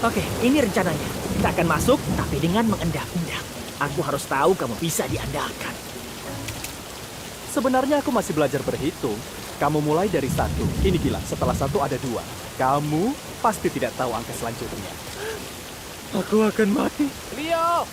Oke, ini rencananya. Kita akan masuk, tapi dengan mengendap-endap. Aku harus tahu kamu bisa diandalkan. Sebenarnya aku masih belajar berhitung. Kamu mulai dari 1. Ini gila, setelah 1 ada 2. Kamu pasti tidak tahu angka selanjutnya. Aku akan mati. Leo!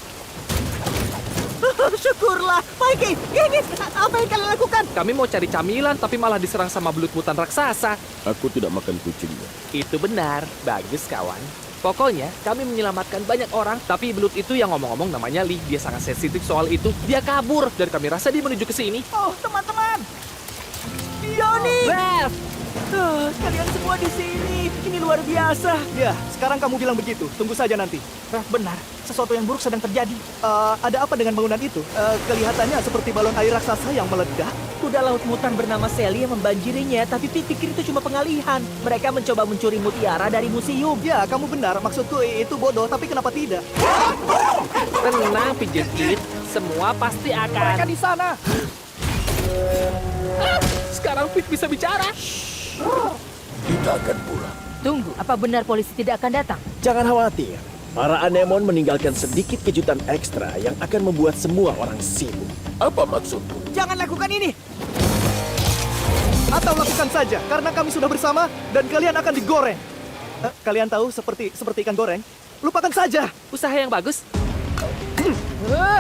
Syukurlah, Mikey, ini apa yang kalian lakukan? Kami mau cari camilan, tapi malah diserang sama belut mutan raksasa. Aku tidak makan kucingnya. Itu benar. Bagus, kawan. Pokoknya, kami menyelamatkan banyak orang, tapi belut itu yang ngomong-ngomong namanya Lee. Dia sangat sensitif soal itu. Dia kabur, dan kami rasa dia menuju ke sini. Oh, teman-teman! Johnny! Ralph! Kalian semua di sini. Ini luar biasa. Ya, sekarang kamu bilang begitu. Tunggu saja nanti. Benar, sesuatu yang buruk sedang terjadi. Ada apa dengan bangunan itu? Kelihatannya seperti balon air raksasa yang meledak. Kuda laut mutan bernama Sally yang membanjirinya, tapi pikir itu cuma pengalihan. Mereka mencoba mencuri mutiara dari museum. Ya, kamu benar. Maksudku itu bodoh, tapi kenapa tidak? Tenang, pijit-pijit. Semua pasti Mereka akan... di sana. Sekarang Pit bisa bicara. Kita akan pulang. Tunggu, apa benar polisi tidak akan datang? Jangan khawatir. Para anemon meninggalkan sedikit kejutan ekstra yang akan membuat semua orang sibuk. Apa maksudmu? Jangan lakukan ini. Atau lakukan saja, karena kami sudah bersama dan kalian akan digoreng. Kalian tahu seperti ikan goreng? Lupakan saja. Usaha yang bagus.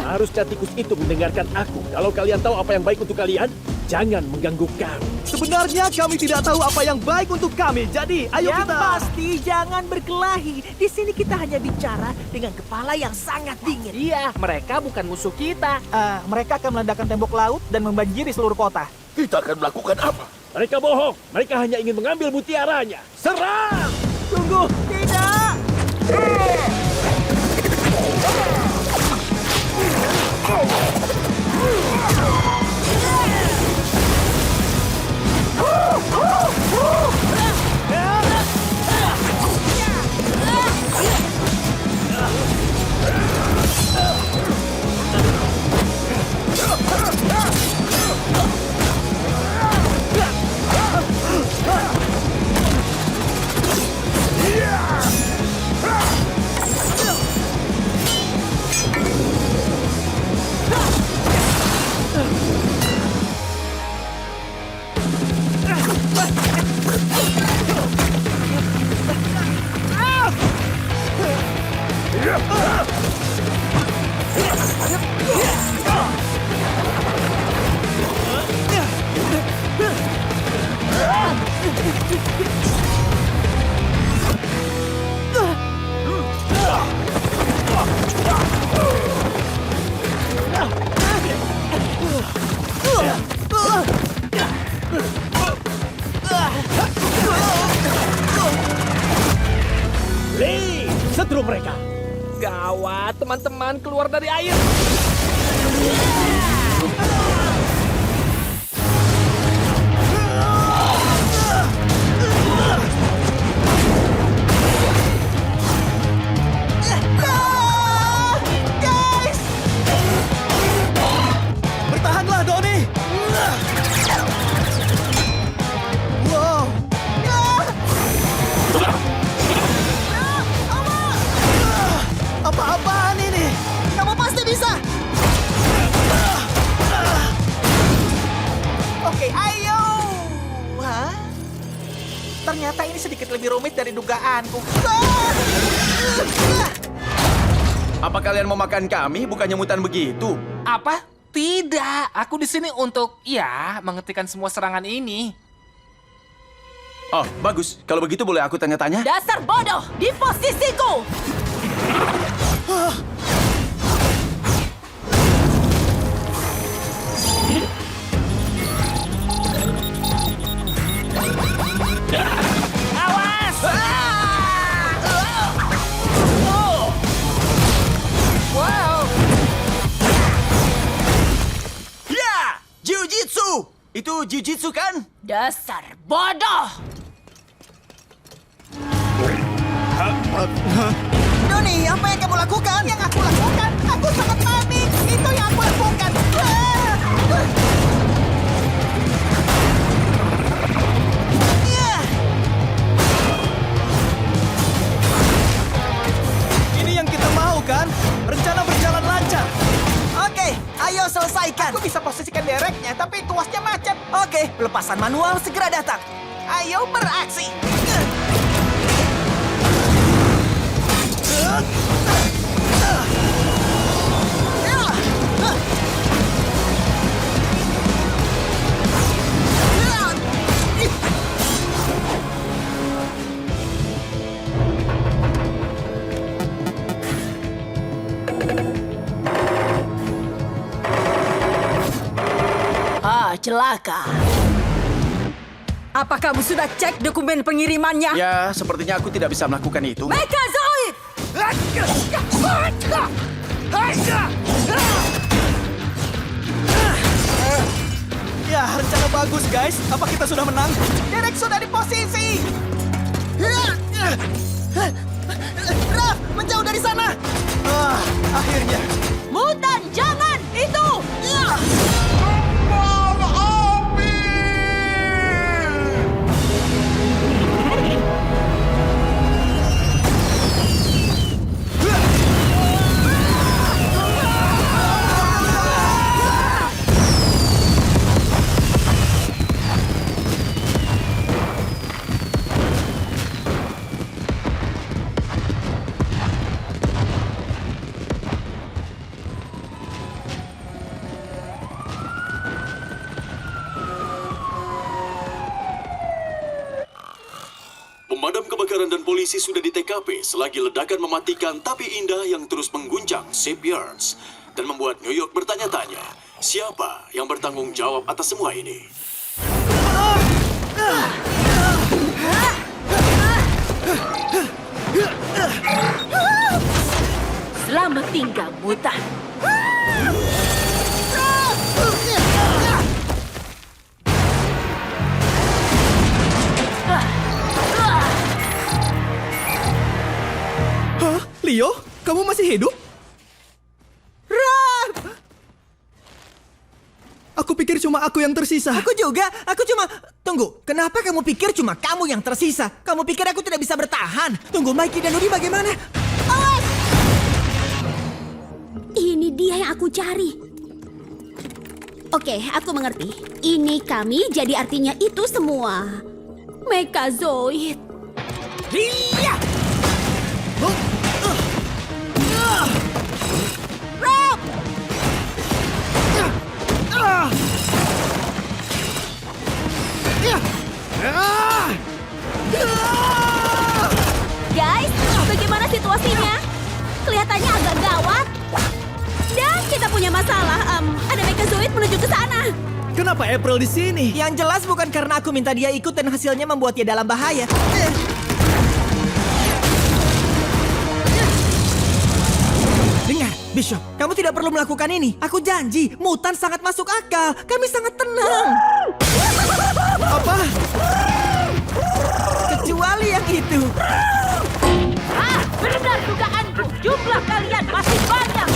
Harusnya tikus itu mendengarkan aku. Kalau kalian tahu apa yang baik untuk kalian, jangan mengganggu kami. Sebenarnya kami tidak tahu apa yang baik untuk kami. Jadi, ayo Yang kita... pasti jangan berkelahi. Di sini kita hanya bicara dengan kepala yang sangat dingin. Iya, mereka bukan musuh kita. Mereka akan meledakkan tembok laut dan membanjiri seluruh kota. Kita akan melakukan apa? Mereka bohong. Mereka hanya ingin mengambil mutiaranya. Serang! Tunggu, tidak! Lee, setrum mereka. Gawat, teman-teman keluar dari air. Guys! Bertahanlah, Doni! Wow! Apa-apaan ini? Kamu pasti bisa! Oke, ayo! Hah? Ternyata ini sedikit lebih rumit dari dugaanku. Apa kalian mau makan kami? Bukannya mutan begitu. Apa? Tidak, aku di sini untuk, ya, menghentikan semua serangan ini. Oh, bagus. Kalau begitu boleh aku tanya-tanya? Dasar bodoh, di posisiku! Ya! Jiu-jitsu! Itu jiu-jitsu kan? Dasar bodoh! Doni, apa yang kamu lakukan? Yang aku lakukan? Aku sangat panik. Itu yang aku lakukan. Pelepasan manual segera datang. Ayo beraksi. Celaka. Apa kamu sudah cek dokumen pengirimannya? Ya, sepertinya aku tidak bisa melakukan itu. Mekazoid! Ya, rencana bagus guys. Apa kita sudah menang? Derek sudah di posisi. Raf, menjauh dari sana. Akhirnya. Mutan, jangan! Itu! Pemadam kebakaran dan polisi sudah di TKP selagi ledakan mematikan tapi indah yang terus mengguncang Shipyards dan membuat New York bertanya-tanya, siapa yang bertanggung jawab atas semua ini? Selamat tinggal, mutan. Leo, kamu masih hidup? Raf! Aku pikir cuma aku yang tersisa. Aku juga. Aku cuma... Tunggu, kenapa kamu pikir cuma kamu yang tersisa? Kamu pikir aku tidak bisa bertahan? Tunggu, Mikey dan Nuri bagaimana? Awas! Ini dia yang aku cari. Oke, aku mengerti. Ini kami, jadi artinya itu semua. Mekazoid. Iya! Guys, bagaimana situasinya? Kelihatannya agak gawat. Dan kita punya masalah. Ada Mekazoid menuju ke sana. Kenapa April di sini? Yang jelas bukan karena aku minta dia ikut dan hasilnya membuat dia dalam bahaya. Dengar, Bishop, kamu tidak perlu melakukan ini. Aku janji, mutan sangat masuk akal. Kami sangat tenang. Apa? Kecuali yang itu. Benar dugaanku. Jumlah kalian masih banyak.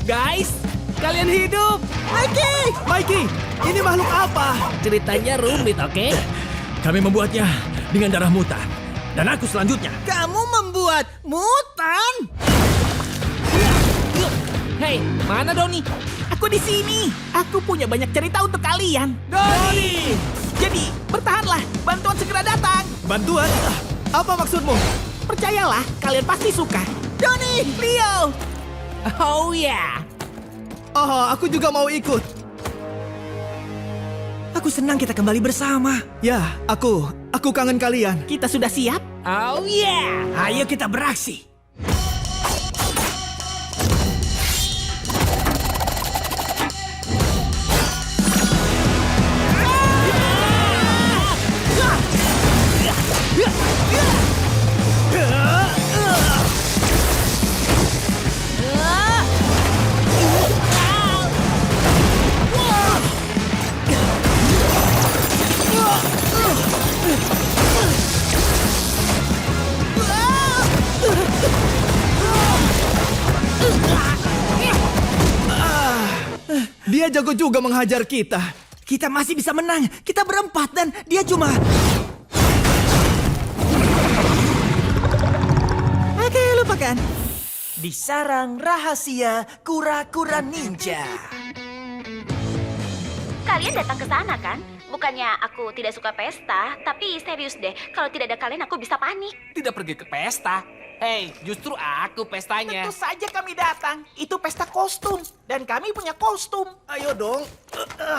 Guys, kalian hidup. Mikey, ini makhluk apa? Ceritanya rumit, oke? Kami membuatnya dengan darah mutan. Dan aku selanjutnya. Kamu membuat mutan? Hei, mana Doni? Aku di sini. Aku punya banyak cerita untuk kalian. Doni! Jadi, bertahanlah. Bantuan segera datang. Bantuan? Apa maksudmu? Percayalah, kalian pasti suka. Doni, Leo. Oh ya. Oh, aku juga mau ikut. Aku senang kita kembali bersama. Ya, aku kangen kalian. Kita sudah siap? Oh yeah. Ayo kita beraksi. Dia jago juga menghajar kita. Kita masih bisa menang. Kita berempat dan dia cuma... Oke, lupakan. Di sarang rahasia kura-kura ninja. Kalian datang ke sana kan? Bukannya aku tidak suka pesta, tapi serius deh, kalau tidak ada kalian aku bisa panik. Tidak pergi ke pesta. Hei, justru aku pestanya. Tentu saja kami datang. Itu pesta kostum. Dan kami punya kostum. Ayo dong,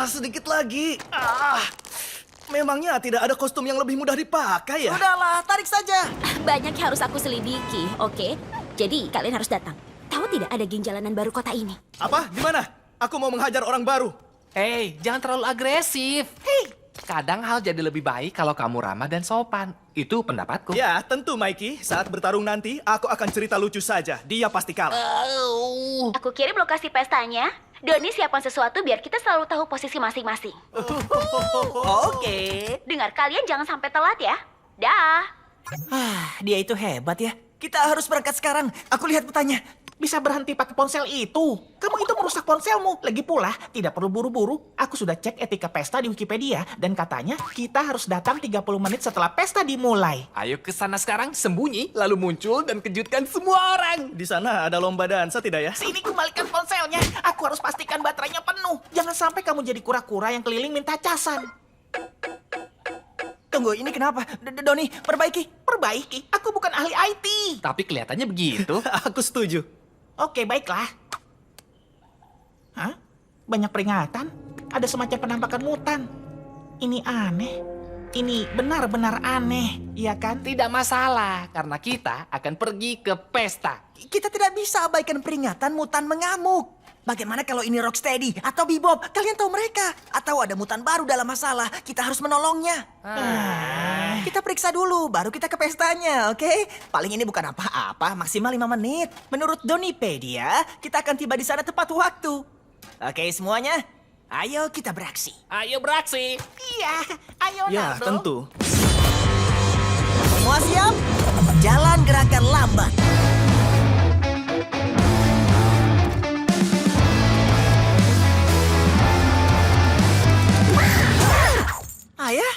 sedikit lagi. Memangnya tidak ada kostum yang lebih mudah dipakai ya? Udahlah, tarik saja. Banyak yang harus aku selidiki, oke? Jadi kalian harus datang. Tahu tidak ada geng jalanan baru kota ini? Apa? Di mana? Aku mau menghajar orang baru. Hei, jangan terlalu agresif. Hei, kadang hal jadi lebih baik kalau kamu ramah dan sopan. Itu pendapatku. Ya, tentu Mikey. Saat bertarung nanti, aku akan cerita lucu saja. Dia pasti kalah. Aku kirim lokasi pestanya. Doni siapkan sesuatu biar kita selalu tahu posisi masing-masing. Oke. Dengar, kalian jangan sampai telat ya. Dah. Dia itu hebat ya. Kita harus berangkat sekarang. Aku lihat petanya. Bisa berhenti pakai ponsel itu. Kamu itu merusak ponselmu. Lagi pula, tidak perlu buru-buru. Aku sudah cek etika pesta di Wikipedia. Dan katanya, kita harus datang 30 menit setelah pesta dimulai. Ayo ke sana sekarang, sembunyi, lalu muncul dan kejutkan semua orang. Di sana ada lomba dansa tidak ya? Sini kembalikan ponselnya. Aku harus pastikan baterainya penuh. Jangan sampai kamu jadi kura-kura yang keliling minta casan. Tunggu, ini kenapa? Doni, perbaiki. Perbaiki? Aku bukan ahli IT. Tapi kelihatannya begitu. Aku setuju. Oke, baiklah. Hah? Banyak peringatan? Ada semacam penampakan mutan. Ini aneh. Ini benar-benar aneh, iya kan? Tidak masalah, karena kita akan pergi ke pesta. Kita tidak bisa abaikan peringatan mutan mengamuk. Bagaimana kalau ini Rocksteady atau Bebop? Kalian tahu mereka. Atau ada mutan baru dalam masalah. Kita harus menolongnya. Kita periksa dulu, baru kita ke pestanya, oke? Paling ini bukan apa-apa, maksimal 5 menit. Menurut Donipedia, kita akan tiba di sana tepat waktu. Oke semuanya, ayo kita beraksi. Ayo beraksi. Iya, ayo Ya, Naldo. tentu. Semua siap? Jalan gerakan lambat. Ayah?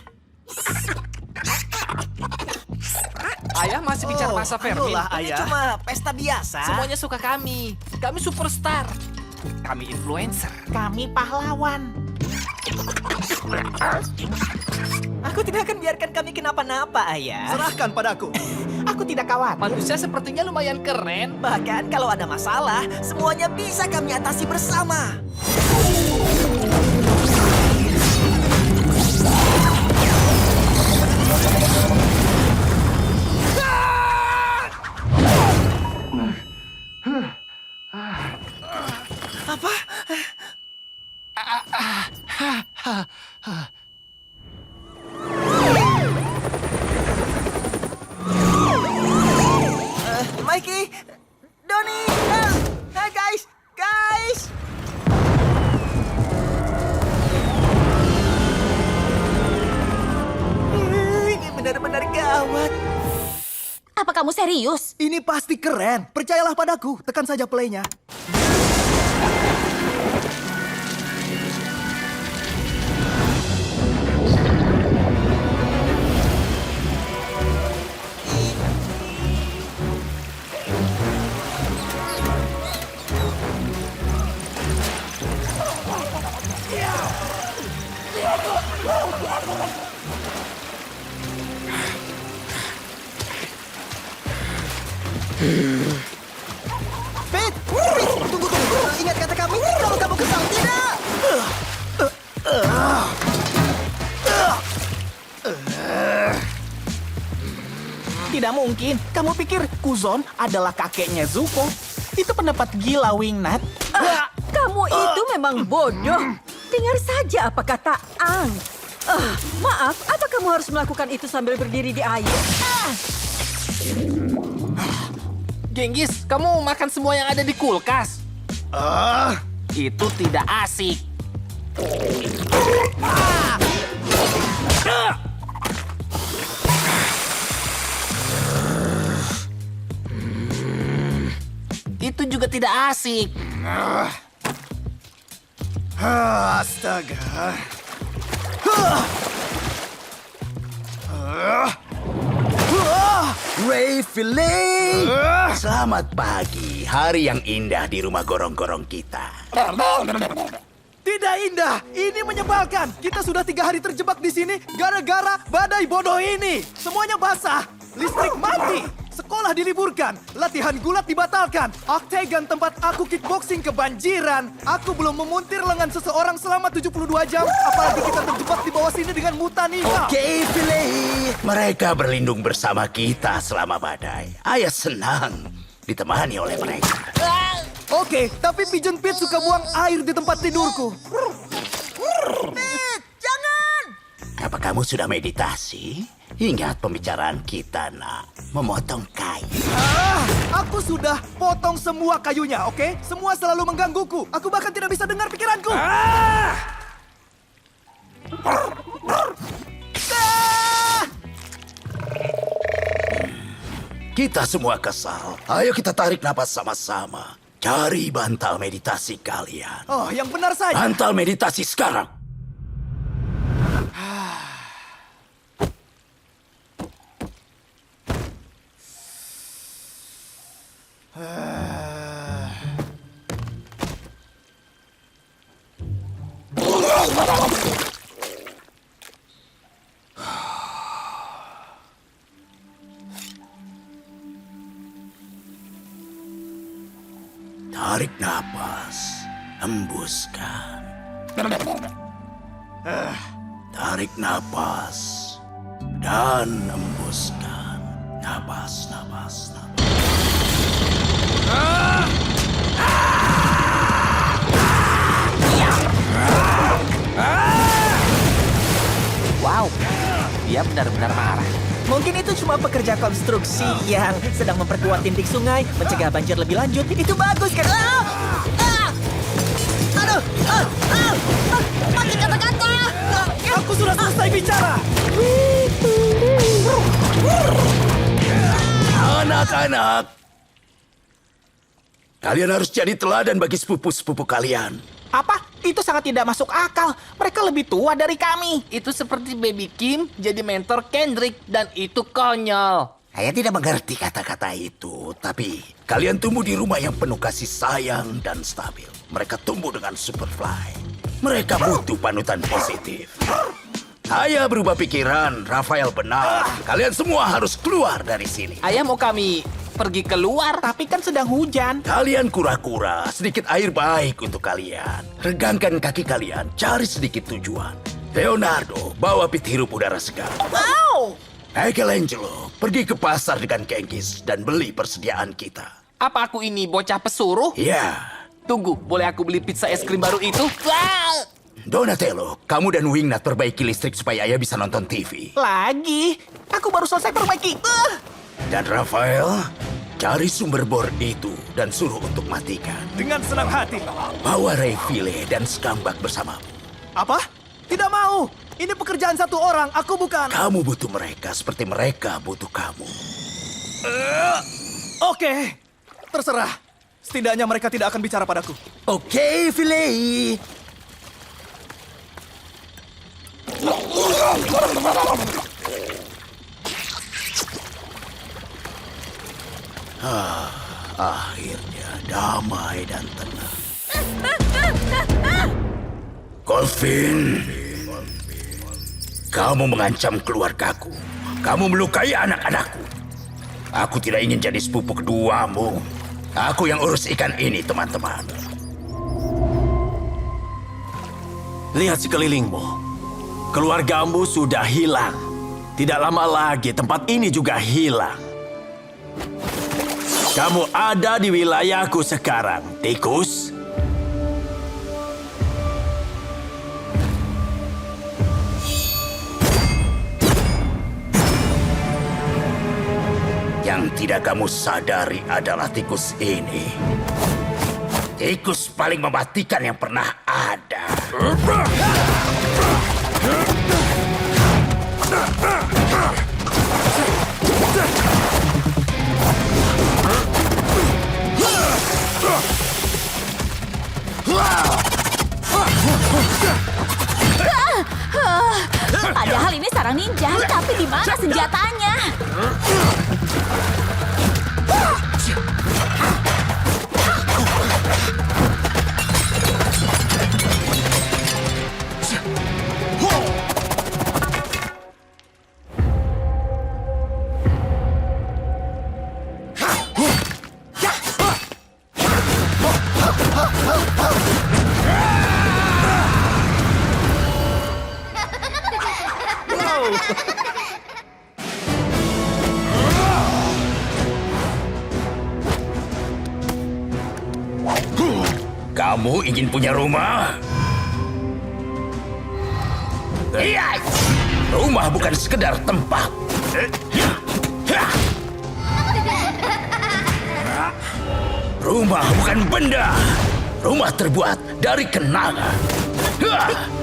Ayah masih bicara bahasa Fermin. ayolah, Ini Ayah. cuma pesta biasa. Semuanya suka kami. Kami superstar. Kami influencer. Kami pahlawan. Aku tidak akan biarkan kami kenapa-napa, Ayah. Serahkan padaku. Aku tidak khawatir. Manusia sepertinya lumayan keren. Bahkan kalau ada masalah, semuanya bisa kami atasi bersama. Apa? Mikey, Doni, guys. Ini benar-benar gawat. Apa kamu serius? Ini pasti keren. Percayalah padaku. Tekan saja play-nya. Pete, tunggu. Ingat kata kami, kalau kamu kesal, tidak. Tidak mungkin. Kamu pikir Kuzon adalah kakeknya Zuko? Itu pendapat gila, Wingnut. Kamu itu memang bodoh. Dengar saja apa kata Ang. Maaf, apa kamu harus melakukan itu sambil berdiri di air? Genghis, kamu makan semua yang ada di kulkas. Itu tidak asik. Itu juga tidak asik. Astaga. Ray Fillet! Selamat pagi, hari yang indah di rumah gorong-gorong kita. Tidak! Tidak indah, ini menyebalkan. Kita sudah 3 hari terjebak di sini gara-gara badai bodoh ini. Semuanya basah, listrik mati, sekolah diliburkan, latihan gulat dibatalkan, Octagon tempat aku kickboxing kebanjiran. Aku belum memuntir lengan seseorang selama 72 jam, apalagi kita terjebak di bawah sini dengan mutan hitam. Oke, Philae. Mereka berlindung bersama kita selama badai. Ayah senang ditemani oleh mereka. Oke, tapi Pigeon Pete suka buang air di tempat tidurku. Pete, jangan! Apa kamu sudah meditasi? Ingat pembicaraan kita, nak. Memotong kayu. Aku sudah potong semua kayunya, oke? Semua selalu menggangguku. Aku bahkan tidak bisa dengar pikiranku. Kita semua kesal. Ayo kita tarik napas sama-sama. Cari bantal meditasi kalian. Oh, yang benar saja. Bantal meditasi sekarang. Tarik napas, hembuskan. Tarik napas dan hembuskan. Napas, napas, napas. Wow, dia benar-benar marah. Mungkin itu cuma pekerja konstruksi yang sedang memperkuat dinding sungai, mencegah banjir lebih lanjut. Itu bagus kan? Aduh! Makin kata-kata! Aku sudah selesai bicara. Anak-anak, kalian harus jadi teladan bagi sepupu-sepupu kalian. Apa? Itu sangat tidak masuk akal. Mereka lebih tua dari kami. Itu seperti Baby Kim jadi mentor Kendrick dan itu konyol. Saya tidak mengerti kata-kata itu, tapi kalian tumbuh di rumah yang penuh kasih sayang dan stabil. Mereka tumbuh dengan Superfly. Mereka butuh panutan positif. Saya berubah pikiran, Rafael benar. Kalian semua harus keluar dari sini. Ayah mau kami pergi keluar. Tapi kan sedang hujan. Kalian kura-kura, sedikit air baik untuk kalian. Regangkan kaki kalian, cari sedikit tujuan. Leonardo, bawa Pete hirup udara segar. Wow! Michelangelo, pergi ke pasar dengan Genghis dan beli persediaan kita. Apa aku ini bocah pesuruh? Ya. Tunggu, boleh aku beli pizza es krim baru itu? Wah! Donatello, kamu dan Wingnut perbaiki listrik supaya ayah bisa nonton TV. Lagi? Aku baru selesai perbaiki. Dan Rafael, cari sumber bor itu dan suruh untuk matikan. Dengan senang hati. Bawa Ray Philae dan Skambak bersamamu. Apa? Tidak mau. Ini pekerjaan satu orang, aku bukan. Kamu butuh mereka seperti mereka butuh kamu. Oke, terserah. Setidaknya mereka tidak akan bicara padaku. Oke, Philae. Akhirnya damai dan tenang. Colvin, kamu mengancam keluargaku. Kamu melukai anak-anakku. Aku tidak ingin jadi sepupu keduamu. Aku yang urus ikan ini, teman-teman. Lihat sekelilingmu. Keluargamu sudah hilang. Tidak lama lagi tempat ini juga hilang. Kamu ada di wilayahku sekarang, tikus. Yang tidak kamu sadari adalah tikus ini. Tikus paling mematikan yang pernah ada. Padahal ini sarang ninja, tapi di mana senjatanya? Kamu ingin punya rumah? Iya. Rumah bukan sekedar tempat. Rumah bukan benda. Rumah terbuat dari kenangan.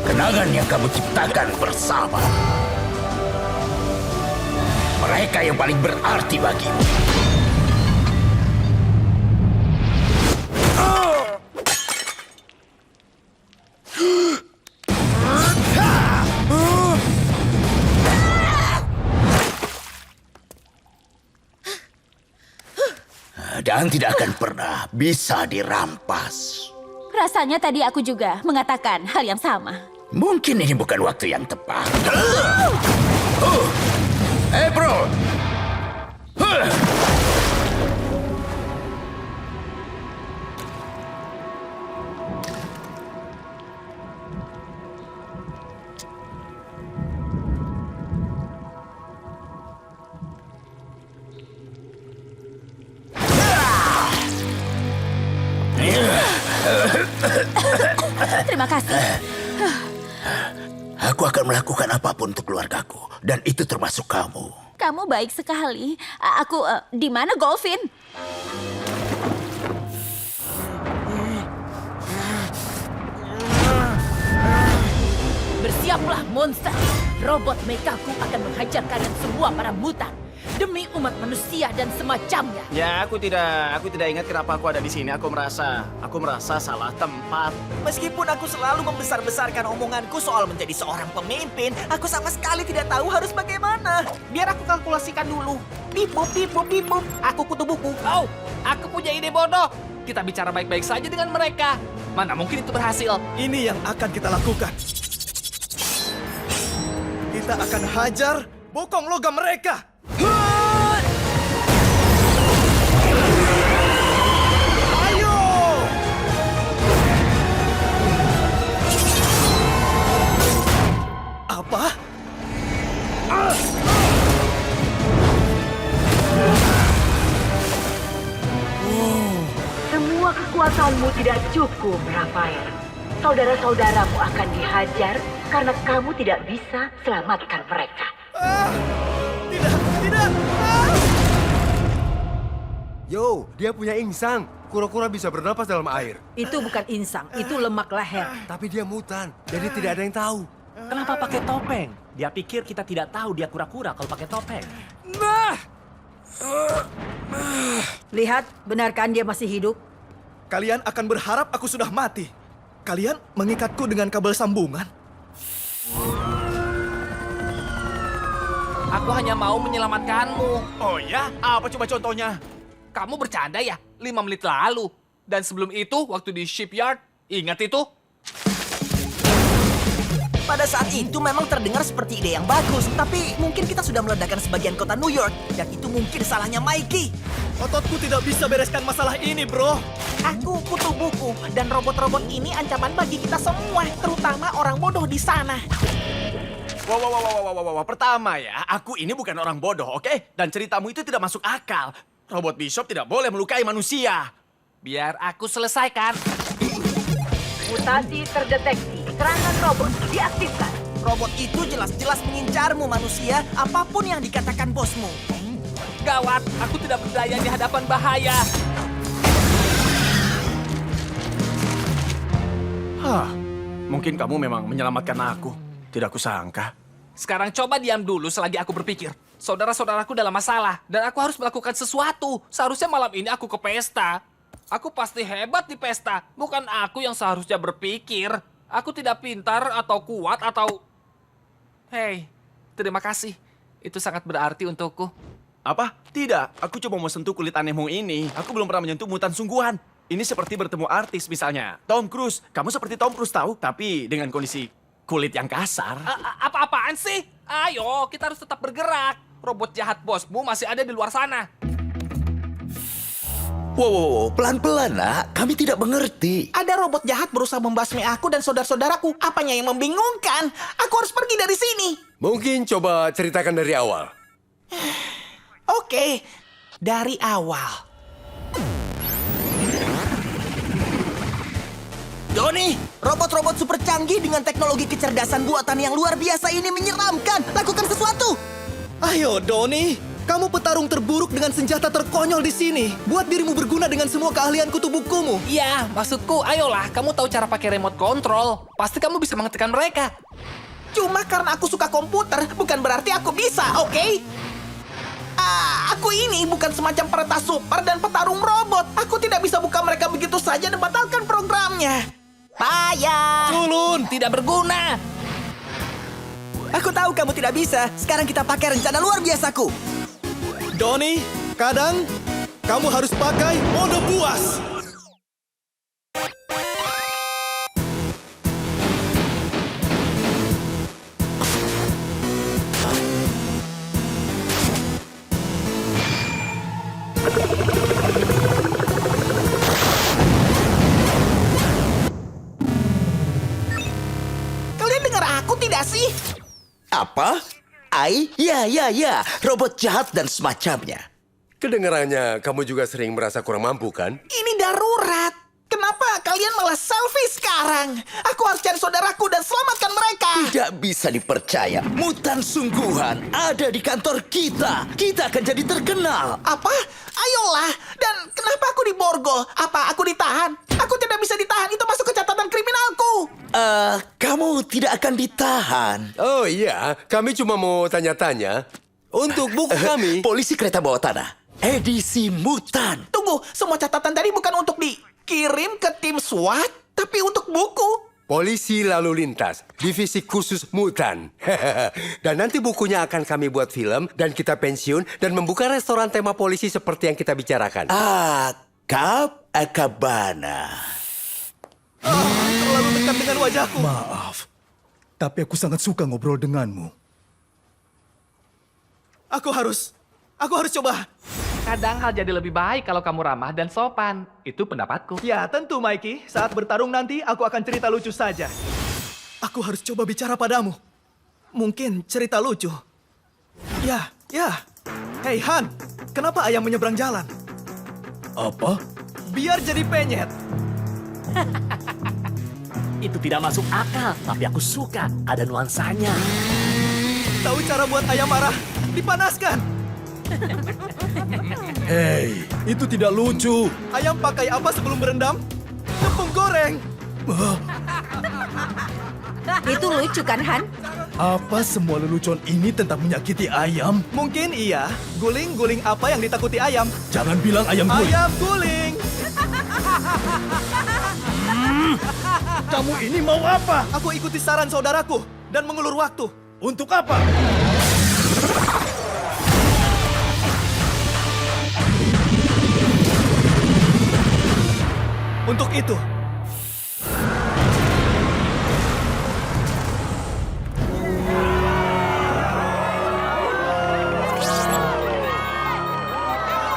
Kenangan yang kamu ciptakan bersama. Mereka yang paling berarti bagimu. Dan tidak akan pernah bisa dirampas. Rasanya tadi aku juga mengatakan hal yang sama. Mungkin ini bukan waktu yang tepat. Bro! Terima kasih. Aku akan melakukan apapun untuk keluargaku, dan itu termasuk kamu. Kamu baik sekali. Di mana Golfin? Bersiaplah, monster. Robot mekaku akan menghajar kalian semua para mutan. Demi umat manusia dan semacamnya. Ya, aku tidak ingat kenapa aku ada di sini. Aku merasa salah tempat. Meskipun aku selalu membesar-besarkan omonganku soal menjadi seorang pemimpin, aku sama sekali tidak tahu harus bagaimana. Biar aku kalkulasikan dulu. Bip, bop, bip, bop, bip, bop. Aku kutu buku. Oh, aku punya ide bodoh. Kita bicara baik-baik saja dengan mereka. Mana mungkin itu berhasil? Ini yang akan kita lakukan. Kita akan hajar bokong logam mereka. Ayo! Apa? Semua kekuatanmu tidak cukup, Rafael. Saudara-saudaramu akan dihajar karena kamu tidak bisa selamatkan mereka. Tidak! Yo, dia punya insang. Kura-kura bisa bernapas dalam air. Itu bukan insang, itu lemak leher. Tapi dia mutan, jadi tidak ada yang tahu. Kenapa pakai topeng? Dia pikir kita tidak tahu dia kura-kura kalau pakai topeng. Lihat, benarkan dia masih hidup? Kalian akan berharap aku sudah mati. Kalian mengikatku dengan kabel sambungan. Aku hanya mau menyelamatkanmu. Oh ya? Apa coba contohnya? Kamu bercanda ya? 5 menit lalu. Dan sebelum itu, waktu di shipyard, ingat itu? Pada saat itu memang terdengar seperti ide yang bagus, tapi mungkin kita sudah meledakkan sebagian kota New York, dan itu mungkin salahnya Mikey. Ototku tidak bisa bereskan masalah ini, bro. Aku kutu buku. Dan robot-robot ini ancaman bagi kita semua. Terutama orang bodoh di sana. Wow. Pertama ya, aku ini bukan orang bodoh, oke? Dan ceritamu itu tidak masuk akal. Robot Bishop tidak boleh melukai manusia. Biar aku selesaikan. Mutasi terdeteksi. Serangan robot diaktifkan. Robot itu jelas-jelas mengincarmu manusia, apapun yang dikatakan bosmu. Gawat, aku tidak berdaya di hadapan bahaya. Mungkin kamu memang menyelamatkan aku. Tidak kusangka. Sekarang coba diam dulu selagi aku berpikir. Saudara-saudaraku dalam masalah, dan aku harus melakukan sesuatu. Seharusnya malam ini aku ke pesta. Aku pasti hebat di pesta, bukan aku yang seharusnya berpikir. Aku tidak pintar atau kuat atau... Hei, terima kasih. Itu sangat berarti untukku. Apa? Tidak. Aku cuma mau sentuh kulit anehmu ini. Aku belum pernah menyentuh mutan sungguhan. Ini seperti bertemu artis misalnya. Tom Cruise. Kamu seperti Tom Cruise tahu, tapi dengan kondisi kulit yang kasar. Apa-apaan sih? Ayo, kita harus tetap bergerak. Robot jahat bosmu masih ada di luar sana. Wow, pelan-pelan nak. Kami tidak mengerti. Ada robot jahat berusaha membasmi aku dan saudara-saudaraku. Apanya yang membingungkan? Aku harus pergi dari sini. Mungkin coba ceritakan dari awal. Oke, dari awal. Doni, robot-robot super canggih dengan teknologi kecerdasan buatan yang luar biasa ini menyeramkan. Lakukan sesuatu. Ayo, Doni. Kamu petarung terburuk dengan senjata terkonyol di sini. Buat dirimu berguna dengan semua keahlian kutu bukumu. Iya, maksudku, ayolah, kamu tahu cara pakai remote control. Pasti kamu bisa menghentikan mereka. Cuma karena aku suka komputer, bukan berarti aku bisa, oke? Aku ini bukan semacam peretas super dan petarung robot. Aku tidak bisa buka mereka begitu saja dan batalkan programnya. Payah. Culun! Tidak berguna. Aku tahu kamu tidak bisa. Sekarang kita pakai rencana luar biasaku. Doni, kadang kamu harus pakai mode buas. Kalian dengar aku tidak sih? Apa? Ya, robot jahat dan semacamnya. Kedengarannya kamu juga sering merasa kurang mampu, kan? Ini darurat. Kenapa kalian malah selfie sekarang? Aku harus cari saudaraku dan selamatkan mereka. Tidak bisa dipercaya. Mutan sungguhan ada di kantor kita. Kita akan jadi terkenal. Apa? Ayolah. Dan kenapa aku diborgol? Apa aku ditahan? Aku tidak bisa ditahan. Itu masuk ke catatan kriminalku. Kamu tidak akan ditahan. Oh iya, kami cuma mau tanya-tanya. Untuk buku kami... Polisi kereta bawah tanah. Edisi mutan. Tunggu, semua catatan tadi bukan untuk dikirim ke tim SWAT, tapi untuk buku. Polisi Lalu Lintas, divisi khusus mutan. Dan nanti bukunya akan kami buat film, dan kita pensiun, dan membuka restoran tema polisi seperti yang kita bicarakan. Kap Akabana. Terlalu dekat dengan wajahku. Maaf, tapi aku sangat suka ngobrol denganmu. Aku harus coba. Kadang hal jadi lebih baik kalau kamu ramah dan sopan. Itu pendapatku. Ya, tentu, Mikey. Saat bertarung nanti, aku akan cerita lucu saja. Aku harus coba bicara padamu. Mungkin cerita lucu. Ya. Hei, Han. Kenapa ayam menyeberang jalan? Apa? Biar jadi penyet. Itu tidak masuk akal, tapi aku suka. Ada nuansanya. Tahu cara buat ayam marah? Dipanaskan. Hei, itu tidak lucu. Ayam pakai apa sebelum berendam? Tepung goreng. Itu lucu kan, Han? Apa semua lelucon ini tentang menyakiti ayam? Mungkin iya. Guling-guling apa yang ditakuti ayam? Jangan bilang ayam guling. Ayam guling. Kamu ini mau apa? Aku ikuti saran saudaraku dan mengulur waktu. Untuk apa? Untuk itu.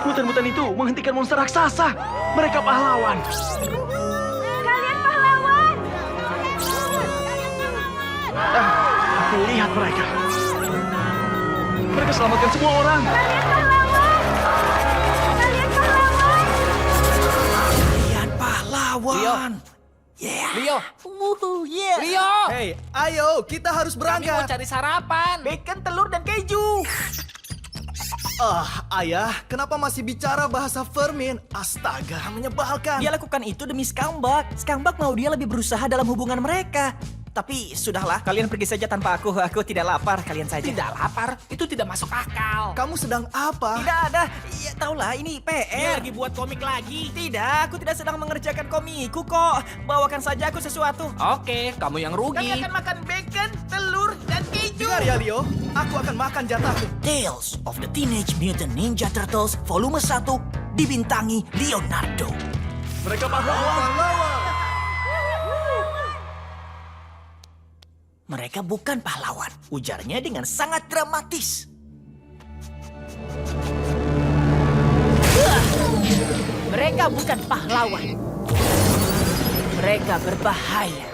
Mutan-mutan itu menghentikan monster raksasa. Mereka pahlawan. Kalian pahlawan! Aku lihat mereka. Mereka selamatkan semua orang. Kalian pahlawan. Rio! Yeah. Rio! Hei, ayo, kita harus Kami mau berangkat. cari sarapan. Bacon, telur, dan keju. Ayah, kenapa masih bicara bahasa Vermin? Astaga, menyebalkan. Dia lakukan itu demi Skambak. Skambak mau dia lebih berusaha dalam hubungan mereka. Tapi sudahlah, kalian pergi saja tanpa aku. Aku tidak lapar, kalian saja. Tidak lapar, itu tidak masuk akal. Kamu sedang apa? Tidak ada. Ya tahulah, ini Dia PR. lagi buat komik lagi. Tidak, aku tidak sedang mengerjakan komikku kok. Bawakan saja aku sesuatu. Oke, kamu yang Kami rugi. akan makan bacon, telur, dan keju. Dengar ya, Leo. Aku akan makan jatahku. Tales of the Teenage Mutant Ninja Turtles volume 1 dibintangi Leonardo. Mereka pahlawan. Mereka bukan pahlawan, ujarnya dengan sangat dramatis. Mereka bukan pahlawan. Mereka berbahaya.